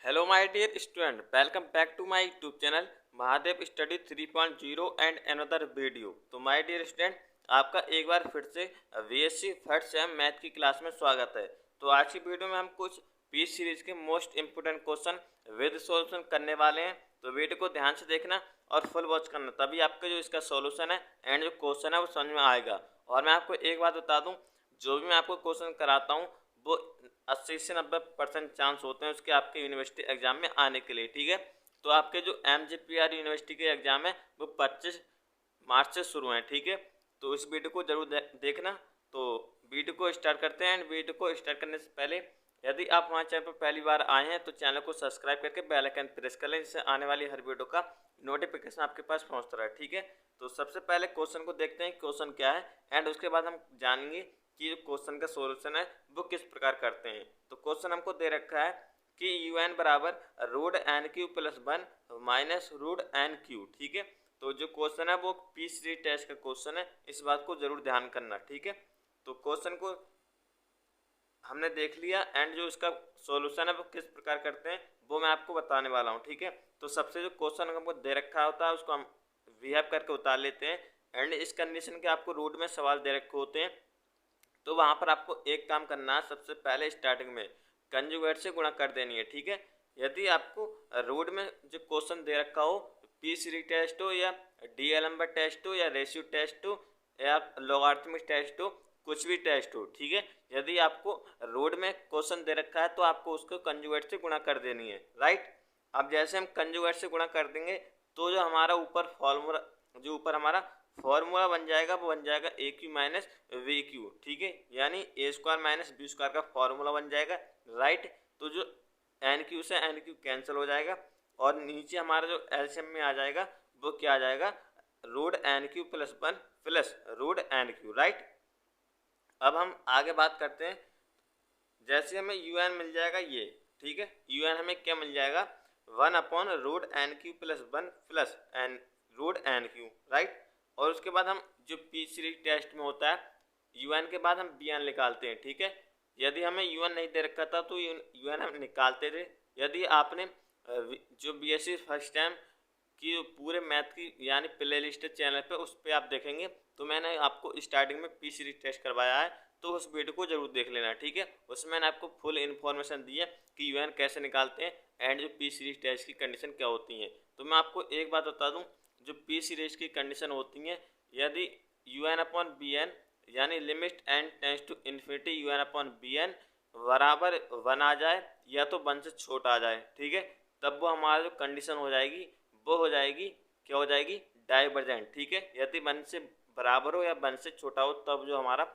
Hello my dear student, welcome back to my YouTube channel Mahadev study 3.0 and another video. तो my dear student, आपका एक बार फिर से बीएससी फर्स्ट सेम मैथ की क्लास में स्वागत है। तो आज की वीडियो में हम कुछ पी सीरीज के most important question with solution करने वाले हैं। तो वीडियो को ध्यान से देखना और फुल वॉच करना, तभी आपका जो इसका सॉल्यूशन है एंड जो क्वेश्चन है वो समझ में आएगा। और मैं आपको एक बात बता दूँ, जो भी मैं आपको क्वेश्चन कराता हूँ वो 80 से 90% चांस होते हैं उसके आपके यूनिवर्सिटी एग्जाम में आने के लिए। ठीक है, तो आपके जो MJPR यूनिवर्सिटी के एग्जाम है वो 25 मार्च से शुरू हैं। ठीक है, तो इस वीडियो को जरूर देखना। तो वीडियो को स्टार्ट करते हैं। एंड वीडियो को स्टार्ट करने से पहले यदि आप हमारे चैनल पर पहली बार आए हैं तो चैनल को सब्सक्राइब करके बेल आइकन प्रेस कर लें, जिससे आने वाली हर वीडियो का नोटिफिकेशन आपके पास पहुंचता रहे। ठीक है, तो सबसे पहले क्वेश्चन को देखते हैं क्वेश्चन क्या है, एंड उसके बाद हम जानेंगे कि जो क्वेश्चन का सॉल्यूशन है वो किस प्रकार करते हैं। तो क्वेश्चन हमको दे रखा है कि UN बराबर root n q plus 1 minus root n q. ठीक है, तो जो क्वेश्चन है वो P3 टेस्ट का क्वेश्चन है, इस बात को जरूर ध्यान करना। ठीक है, तो क्वेश्चन को हमने देख लिया एंड जो इसका सॉल्यूशन है वो किस प्रकार करते हैं वो मैं आपको बताने वाला हूँ। ठीक है, तो सबसे जो क्वेश्चन हमको दे रखा होता है उसको हम वी करके उतार लेते हैं। एंड इस कंडीशन के आपको रूट में सवाल दे रखे होते हैं, तो वहाँ पर आपको एक काम करना है। सबसे पहले स्टार्टिंग में कंजुगेट से गुणा कर देनी है। ठीक है, यदि आपको रूट में जो क्वेश्चन दे रखा हो, P3 टेस्ट हो या डीएल नंबर टेस्ट हो या रेशियो टेस्ट हो या लॉगरिथमिक टेस्ट हो, कुछ भी टेस्ट हो। ठीक है, यदि आपको रूट में क्वेश्चन दे रखा है तो आपको उसको कंजुगेट से गुणा कर देनी है। राइट, अब जैसे हम कंजुगेट से गुणा कर देंगे तो जो हमारा ऊपर फॉर्मूला जो ऊपर हमारा फॉर्मूला बन जाएगा वो बन जाएगा ए क्यू माइनस वी क्यू। ठीक है, यानी ए स्क्वायर माइनस बी स्क्वायर का फॉर्मूला बन जाएगा। राइट, तो जो एन क्यू से एन क्यू कैंसिल हो जाएगा और नीचे हमारा जो एलसीएम में आ जाएगा वो क्या आ जाएगा, root n q plus 1 plus root n q. Right, अब हम आगे बात करते हैं। जैसे हमें UN मिल जाएगा ये, ठीक है, UN हमें क्या मिल जाएगा, 1 upon root n q plus 1 plus n root n q. Right, और उसके बाद हम जो P3 टेस्ट में होता है UN के बाद हम BN निकालते हैं। ठीक है, यदि हमें UN नहीं दे रखा था तो UN हम निकालते थे। यदि आपने जो BSc फर्स्ट टाइम की पूरे मैथ की यानी प्ले लिस्ट चैनल पे उस पर आप देखेंगे तो मैंने आपको स्टार्टिंग में P3 टेस्ट करवाया है, तो उस वीडियो को जरूर देख लेना। ठीक है, उसमें मैंने आपको फुल इन्फॉर्मेशन दी है कि UN कैसे निकालते हैं एंड जो P3 टेस्ट की कंडीशन क्या होती हैं। तो मैं आपको एक बात बता दूं, जो P3 की कंडीशन होती हैं, यदि UN अपॉन BN यानी limit n tends to infinity UN upon BN बराबर 1 आ जाए या तो 1 से छोटा आ जाए, ठीक है, तब वो हमारा जो कंडीशन हो जाएगी वो हो जाएगी, क्या हो जाएगी, डाइवर्जेंट। ठीक है, यदि 1 से बराबर हो या 1 से छोटा हो तब जो हमारा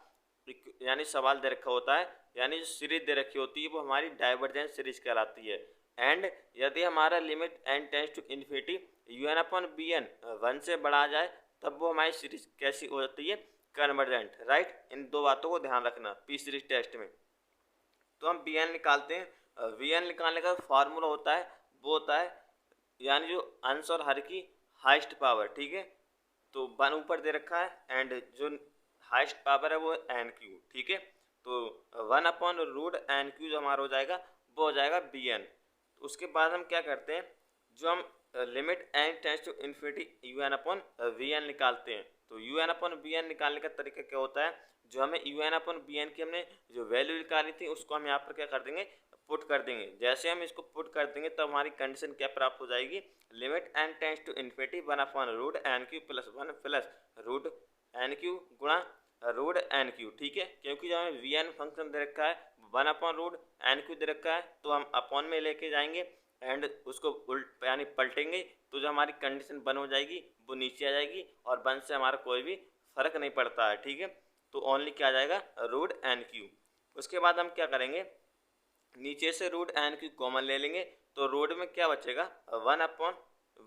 यानी सवाल दे रखा होता है यानी जो सीरीज दे रखी होती है वो हमारी डाइवर्जेंट सीरीज कहलाती है। एंड यदि हमारा limit n tends to infinity UN upon BN 1 से बढ़ा आ जाए तब वो हमारी सीरीज कैसी हो जाती है, कन्वर्जेंट। राइट, इन दो बातों को ध्यान रखना P3 टेस्ट में। तो हम BN निकालते हैं। VN निकालने का फार्मूला होता है वो होता है यानी जो अंश और हर की हाइस्ट पावर। ठीक है, तो 1 ऊपर दे रखा है एंड जो हाइस्ट पावर है वो एन क्यू। ठीक है, तो 1 अपॉन रूट एन क्यू जो हमारा हो जाएगा वो हो जाएगा BN। तो उसके बाद हम क्या करते हैं, जो हम limit n tends to infinity UN upon VN निकालते हैं। तो UN अपॉन BN निकालने का तरीका क्या होता है, जो हमें UN अपॉन BN की हमने जो वैल्यू निकाली थी उसको हम यहाँ पर क्या कर देंगे, पुट कर देंगे। जैसे हम इसको पुट कर देंगे तब हमारी कंडीशन क्या प्राप्त हो जाएगी, limit n tends to infinity 1 upon root n q plus 1 plus root n q गुणा रूट एन क्यू। ठीक है, क्योंकि जो हमें VN फंक्शन दे रखा है 1 अपॉन रूट एन क्यू दे रखा है तो हम अपॉन में लेके जाएंगे एंड उसको उल्ट यानी पलटेंगे तो जो हमारी कंडीशन 1 हो जाएगी वो नीचे आ जाएगी और 1 से हमारा कोई भी फर्क नहीं पड़ता है। ठीक है, तो ओनली क्या आ जाएगा, रूट एन क्यू। उसके बाद हम क्या करेंगे, नीचे से रूट एन क्यू कॉमन ले लेंगे तो रूट में क्या बचेगा, 1 upon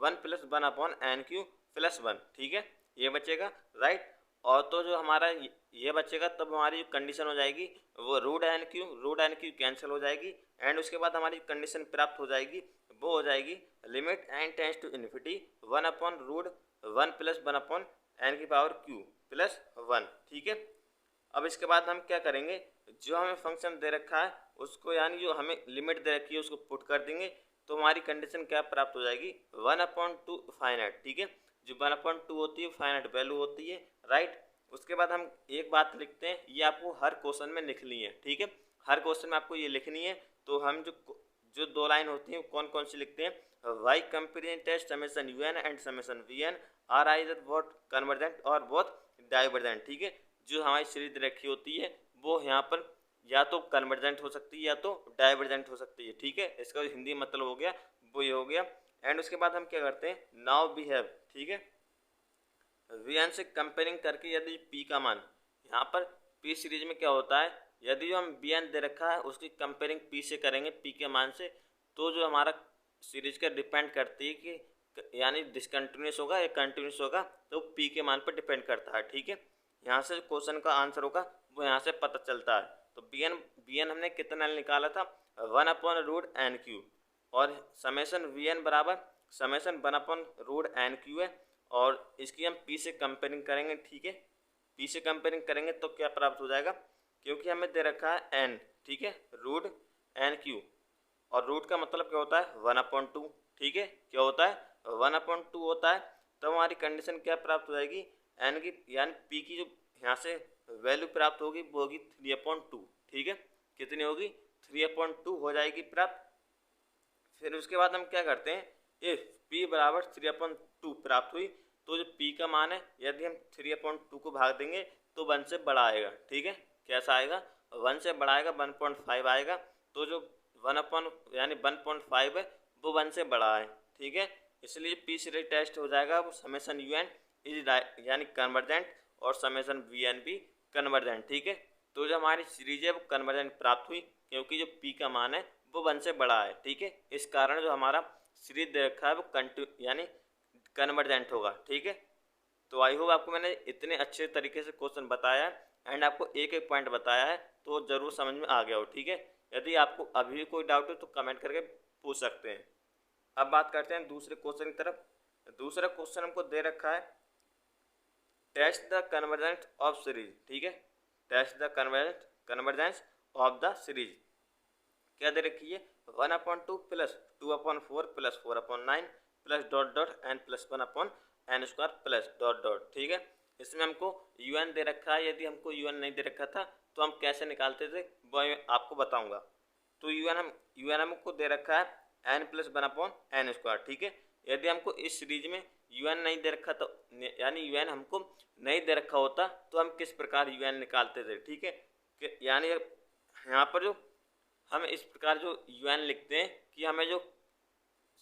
1 plus 1 upon n q plus 1। ठीक है, ये बचेगा। राइट, और तो जो हमारा ये बचेगा तब हमारी जो कंडीशन हो जाएगी वो रूट एन क्यू कैंसिल हो जाएगी एंड उसके बाद हमारी कंडीशन प्राप्त हो जाएगी वो हो जाएगी limit n tends to infinity 1 upon root 1 plus 1 upon n की पावर क्यू प्लस 1। ठीक है, अब इसके बाद हम क्या करेंगे, जो हमें फंक्शन दे रखा है उसको यानी जो हमें लिमिट दे रखी है उसको पुट कर देंगे तो हमारी कंडीशन क्या प्राप्त हो जाएगी, 1/2 फाइनाइट। ठीक है, जो 1/2 होती है फाइनाइट वैल्यू होती है, राइट। उसके बाद हम एक बात लिखते हैं, ये आपको हर क्वेश्चन में लिखनी है। ठीक है, हर क्वेश्चन में आपको ये लिखनी है। तो हम जो जो दो लाइन होती हैं कौन कौन सी लिखते हैं, why comparison test summation u n and summation v n are either both convergent or both divergent. ठीक है, जो हमारी सीरीज रखी होती है वो यहाँ पर या तो कन्वर्जेंट हो सकती है या तो डाइवर्जेंट हो सकती है। ठीक है, इसका जो हिंदी मतलब हो गया वो ये हो गया। एंड उसके बाद हम क्या करते हैं, नाउ वी हैव, ठीक है, वी एन से कंपेयरिंग करके यदि पी का मान, यहाँ पर पी सीरीज में क्या होता है, यदि जो हम बी एन दे रखा है उसकी कंपेयरिंग पी से करेंगे, पी के मान से, तो जो हमारा सीरीज का डिपेंड करती है कि यानी डिसकंटिन्यूस होगा या कंटिन्यूस होगा, तो पी के मान पर डिपेंड करता है। ठीक है, यहाँ से क्वेश्चन का आंसर होगा वो यहाँ से पता चलता है। तो बी एन हमने कितना निकाला था, 1/√n³ और समेशन वी एन बराबर समेशन 1/√n³ है। और इसकी हम पी से कंपेयरिंग करेंगे। ठीक है, पी से कंपेयरिंग करेंगे तो क्या प्राप्त हो जाएगा, क्योंकि हमें दे रखा है एन, ठीक है, √n³ और रूट का मतलब क्या होता है 1/2। ठीक है, क्या होता है 1/2 होता है। तो हमारी कंडीशन क्या प्राप्त हो जाएगी, एन की यानी पी की जो यहाँ से वैल्यू प्राप्त होगी वो होगी 3/2। ठीक है, कितनी होगी 3/2 हो जाएगी प्राप्त। फिर उसके बाद हम क्या करते हैं, इफ p बराबर 3/2 प्राप्त हुई तो जो p का मान है यदि हम 3/2 को भाग देंगे तो 1 से बड़ा आएगा। ठीक है, कैसा आएगा, 1 से बड़ा आएगा, 1.5 आएगा। तो जो 1/5 है वो 1 से बड़ा है। ठीक है, इसलिए पी सीरीज टेस्ट हो जाएगा वो समेशन यू एन इज यानी कन्वर्जेंट और समेशन वी एन भी कन्वर्जेंट। ठीक है, तो जो हमारी सीरीज है वो कन्वर्जेंट प्राप्त हुई क्योंकि जो पी का मान है वो 1 से बड़ा है। ठीक है, इस कारण जो हमारा सीरीज दे रखा है वो यानी कन्वर्जेंट होगा। ठीक है, तो आई होप आपको मैंने इतने अच्छे तरीके से क्वेश्चन बताया एंड आपको एक एक पॉइंट बताया है तो ज़रूर समझ में आ गया हो। ठीक है, यदि आपको अभी भी कोई डाउट हो तो कमेंट करके पूछ सकते हैं। अब बात करते हैं दूसरे क्वेश्चन की तरफ। दूसरा क्वेश्चन हमको दे रखा है, test the convergence of series. ठीक है, test the convergence of the series क्या दे रखी है, 1/2 plus 2/4 plus 4/9 plus dot dot n plus 1/n² plus dot dot. ठीक है, इसमें हमको यू एन दे रखा है। यदि हमको यू एन नहीं दे रखा था तो हम कैसे निकालते थे वो मैं आपको बताऊंगा। तो यू एन हमको दे रखा है n प्लस 1/n²। ठीक है, यदि हमको इस सीरीज में यू एन नहीं दे रखा तो यानी यू एन हमको नहीं दे रखा होता तो हम किस प्रकार यू एन निकालते थे। ठीक है, यानी यहाँ पर जो हम इस प्रकार जो यू एन लिखते हैं कि हमें जो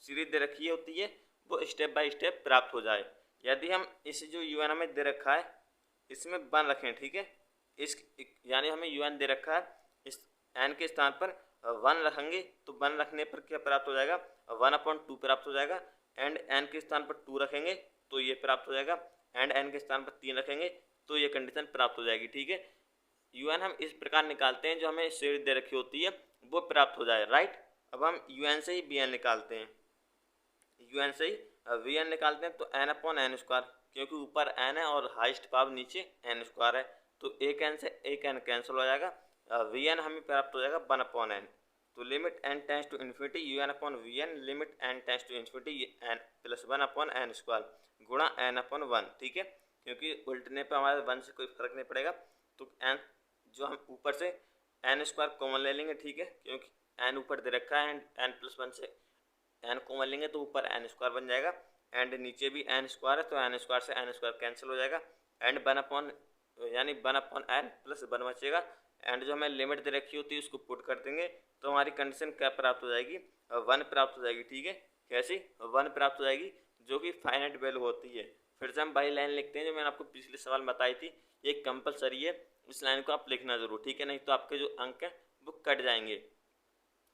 सीरीज दे रखी होती है वो स्टेप बाय स्टेप प्राप्त हो जाए। यदि हम इस जो यू एन हमें दे रखा है इसमें 1 रखें, ठीक है, इस यानी हमें यू एन दे रखा है, इस एन के स्थान पर 1 रखेंगे तो 1 रखने पर क्या प्राप्त हो जाएगा, 1/2 प्राप्त हो जाएगा। एंड एन के स्थान पर 2 रखेंगे तो ये प्राप्त हो जाएगा। एंड एन के स्थान पर 3 रखेंगे तो ये कंडीशन प्राप्त हो जाएगी। ठीक है, यू एन हम इस प्रकार निकालते हैं जो हमें सीरीज दे रखी होती है वो प्राप्त हो जाए, राइट। अब हम यू एन से ही बी एन निकालते हैं, यू एन से ही वी एन निकालते हैं। तो n/n², क्योंकि ऊपर n है और हाइस्ट पावर नीचे n² है तो एक n से एक n कैंसिल हो जाएगा। वी एन हमें प्राप्त हो जाएगा 1/n। तो limit n tends to infinity u n upon v n, limit n tends to infinity n plus 1/n² गुणा n/1। ठीक है, क्योंकि उल्टने पर हमारे 1 से कोई फर्क नहीं पड़ेगा तो n जो हम ऊपर से n² कॉमन ले लेंगे। ठीक है, क्योंकि n ऊपर दे रखा है एंड n प्लस 1 से n कॉमन लेंगे तो ऊपर n² बन जाएगा एंड नीचे भी n² है तो n² से n² कैंसिल हो जाएगा एंड 1/n यानी 1/n प्लस 1 बचेगा। एंड जो हमें लिमिट दे रखी होती है उसको पुट कर देंगे तो हमारी कंडीशन क्या प्राप्त हो जाएगी, 1 प्राप्त हो जाएगी। ठीक है, कैसी 1 प्राप्त हो जाएगी जो कि फाइनाइट वैल्यू होती है। फिर से हम बाई लाइन लिखते हैं जो मैंने आपको पिछले सवाल में बताई थी, ये कंपलसरी है, इस लाइन को आप लिखना जरूर। ठीक है, नहीं तो आपके जो अंक हैं वो कट जाएंगे।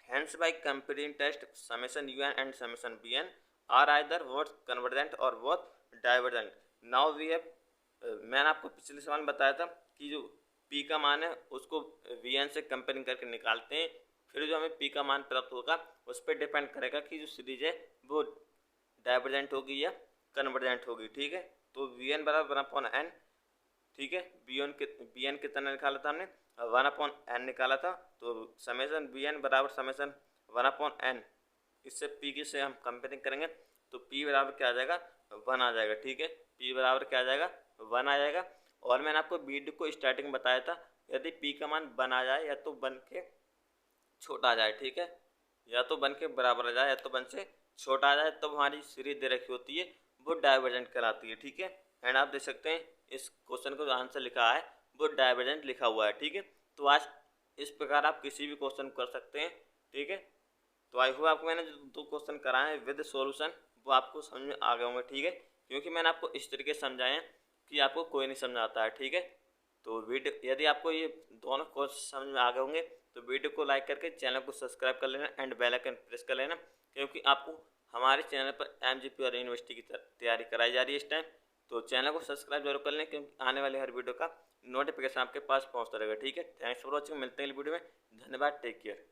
Hence by comparing test summation un and summation bn are either both convergent or both divergent. Now we have मैंने आपको पिछले सवाल में बताया था कि जो p का मान है उसको vn से कंपेयरिंग करके निकालते हैं। फिर जो हमें p का मान प्राप्त होगा उस पर डिपेंड करेगा कि जो सीरीज है वो डाइवर्जेंट होगी या कन्वर्जेंट होगी। ठीक है, तो vn बराबर 1/n। ठीक है, बी एन कितना निकाला था हमने, 1/n निकाला था। तो समेशन बी एन बराबर समेशन 1/n इससे पी की से हम कंपेयरिंग करेंगे तो पी बराबर क्या आ जाएगा, 1 आ जाएगा। ठीक है, पी बराबर क्या आ जाएगा, 1 आ जाएगा। और मैंने आपको बी डी को स्टार्टिंग में बताया था, यदि पी का मान 1 आ जाए या तो 1 के छोटा आ जाए, ठीक है, या तो 1 के बराबर आ जाए या तो 1 से छोटा आ जाए, तब हमारी सीरीज दे रखी होती है वो डाइवर्जेंट कहलाती है। ठीक है, एंड आप देख सकते हैं इस क्वेश्चन का जो आंसर लिखा है वो डाइवर्जेंट लिखा हुआ है। ठीक है, तो आज इस प्रकार आप किसी भी क्वेश्चन कर सकते हैं। ठीक है, तो आई होप आपको मैंने जो 2 क्वेश्चन कराए हैं विद सॉल्यूशन वो आपको समझ में आ गए होंगे। ठीक है, क्योंकि मैंने आपको इस तरीके से समझाए हैं कि आपको कोई नहीं समझ आता है। ठीक है, तो वीडियो यदि आपको ये दोनों क्वेश्चन समझ में आ गए होंगे तो वीडियो को लाइक करके चैनल को सब्सक्राइब कर लेना एंड बेल आइकन प्रेस कर लेना, क्योंकि आपको हमारे चैनल पर MGP और यूनिवर्सिटी की तैयारी कराई जा रही है इस टाइम। तो चैनल को सब्सक्राइब जरूर कर लें, क्योंकि आने वाले हर वीडियो का नोटिफिकेशन आपके पास पहुंचता रहेगा। ठीक है, थैंक्स फॉर वॉचिंग, मिलते हैं अगली वीडियो में। धन्यवाद, टेक केयर।